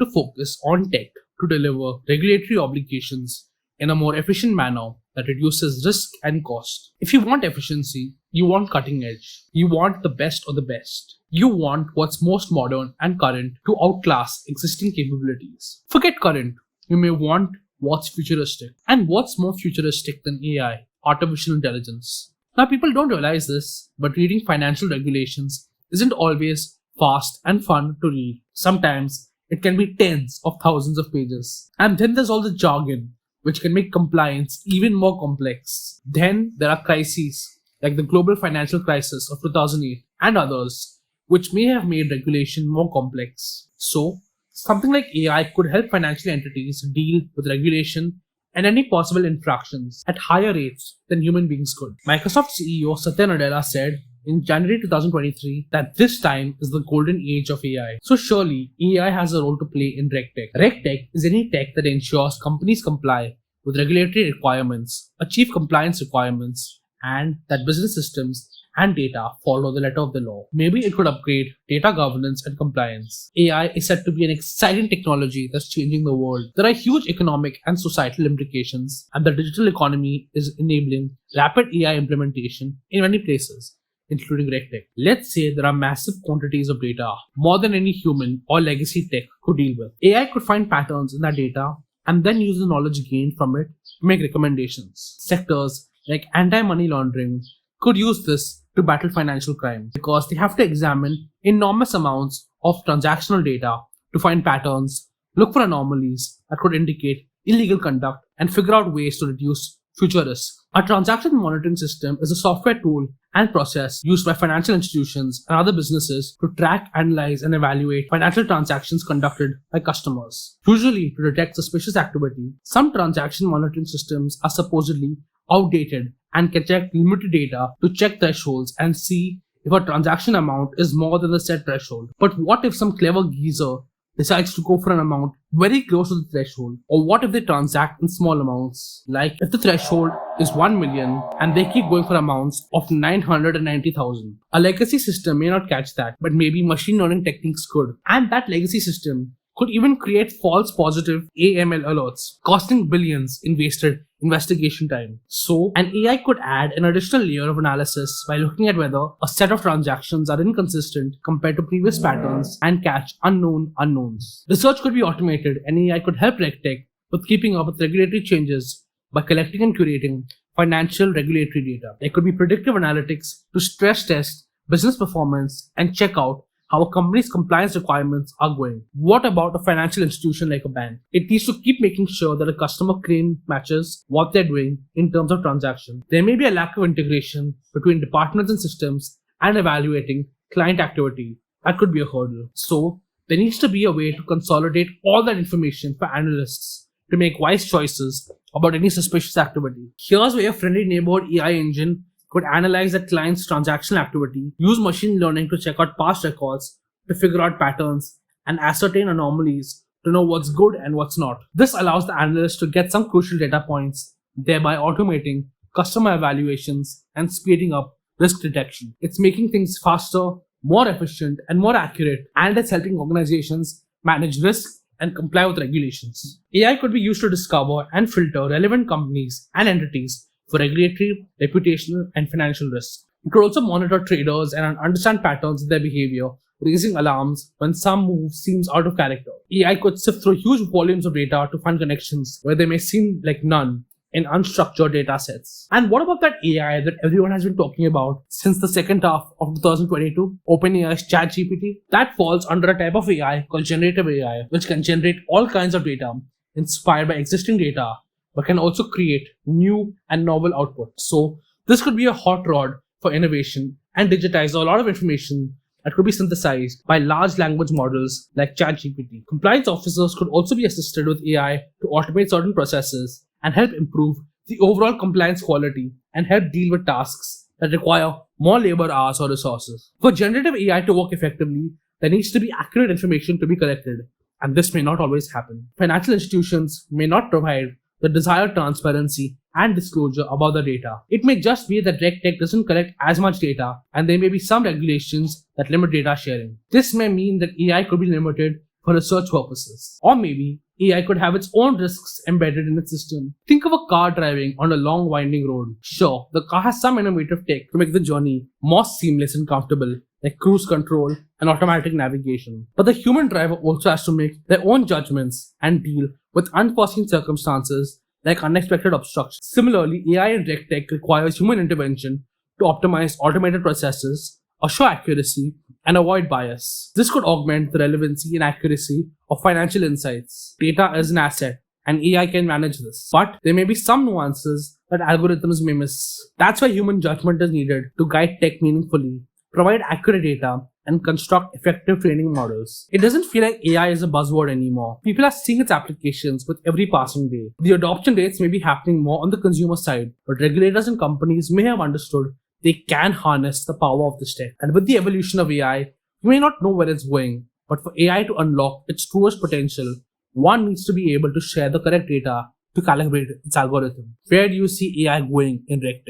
to focus on tech to deliver regulatory obligations in a more efficient manner that reduces risk and cost. If you want efficiency, you want cutting edge. You want the best of the best. You want what's most modern and current to outclass existing capabilities. Forget current. You may want what's futuristic. And what's more futuristic than AI, artificial intelligence? Now, people don't realize this, but reading financial regulations isn't always fast and fun to read. Sometimes it can be tens of thousands of pages. And then there's all the jargon, which can make compliance even more complex. Then there are crises, like the global financial crisis of 2008 and others, which may have made regulation more complex. So, something like AI could help financial entities deal with regulation and any possible infractions at higher rates than human beings could. Microsoft CEO Satya Nadella said in January 2023 that this time is the golden age of AI. So surely AI has a role to play in RegTech. RegTech is any tech that ensures companies comply with regulatory requirements, achieve compliance requirements, and that business systems and data follow the letter of the law. Maybe it could upgrade data governance and compliance. AI is said to be an exciting technology that's changing the world. There are huge economic and societal implications, and the digital economy is enabling rapid AI implementation in many places, including RegTech. Let's say there are massive quantities of data, more than any human or legacy tech could deal with. AI could find patterns in that data and then use the knowledge gained from it to make recommendations. Sectors like anti-money laundering could use this to battle financial crime because they have to examine enormous amounts of transactional data to find patterns, look for anomalies that could indicate illegal conduct, and figure out ways to reduce future risk. A transaction monitoring system is a software tool and process used by financial institutions and other businesses to track, analyze, and evaluate financial transactions conducted by customers, usually to detect suspicious activity. Some transaction monitoring systems are supposedly outdated and can check limited data to check thresholds and see if a transaction amount is more than the set threshold. But what if some clever geezer decides to go for an amount very close to the threshold? Or what if they transact in small amounts? Like if the threshold is 1 million and they keep going for amounts of 990,000. A legacy system may not catch that, but maybe machine learning techniques could. And that legacy system could even create false positive AML alerts, costing billions in wasted investigation time. So, an AI could add an additional layer of analysis by looking at whether a set of transactions are inconsistent compared to previous patterns and catch unknown unknowns. Research could be automated, and AI could help RegTech with keeping up with regulatory changes by collecting and curating financial regulatory data. There could be predictive analytics to stress test business performance and check out how a company's compliance requirements are going. What about a financial institution like a bank? It needs to keep making sure that a customer claim matches what they're doing in terms of transaction. There may be a lack of integration between departments and systems and evaluating client activity. That could be a hurdle. So, there needs to be a way to consolidate all that information for analysts to make wise choices about any suspicious activity. Here's where a friendly neighborhood AI engine could analyze the client's transactional activity, use machine learning to check out past records to figure out patterns, and ascertain anomalies to know what's good and what's not. This allows the analyst to get some crucial data points, thereby automating customer evaluations and speeding up risk detection. It's making things faster, more efficient, and more accurate, and it's helping organizations manage risk and comply with regulations. AI could be used to discover and filter relevant companies and entities for regulatory, reputational, and financial risk. It could also monitor traders and understand patterns in their behavior, raising alarms when some move seems out of character. AI could sift through huge volumes of data to find connections where there may seem like none in unstructured data sets. And what about that AI that everyone has been talking about since the second half of 2022? OpenAI's ChatGPT? That falls under a type of AI called generative AI, which can generate all kinds of data inspired by existing data, but can also create new and novel output. So this could be a hot rod for innovation and digitize a lot of information that could be synthesized by large language models like ChatGPT. Compliance officers could also be assisted with AI to automate certain processes and help improve the overall compliance quality and help deal with tasks that require more labor hours or resources. For generative AI to work effectively, there needs to be accurate information to be collected, and this may not always happen. Financial institutions may not provide the desired transparency and disclosure about the data. It may just be that RegTech doesn't collect as much data, and there may be some regulations that limit data sharing. This may mean that AI could be limited for research purposes. Or maybe AI could have its own risks embedded in its system. Think of a car driving on a long winding road. Sure, the car has some innovative tech to make the journey more seamless and comfortable, like cruise control and automatic navigation. But the human driver also has to make their own judgments and deal with unforeseen circumstances like unexpected obstructions. Similarly, AI and RegTech requires human intervention to optimize automated processes, assure accuracy, and avoid bias. This could augment the relevancy and accuracy of financial insights. Data is an asset, and AI can manage this. But there may be some nuances that algorithms may miss. That's why human judgment is needed to guide tech meaningfully, provide accurate data, and construct effective training models. It doesn't feel like AI is a buzzword anymore. People are seeing its applications with every passing day. The adoption rates may be happening more on the consumer side, but regulators and companies may have understood they can harness the power of this tech. And with the evolution of AI, you may not know where it's going, but for AI to unlock its truest potential, one needs to be able to share the correct data to calibrate its algorithm. Where do you see AI going in RegTech?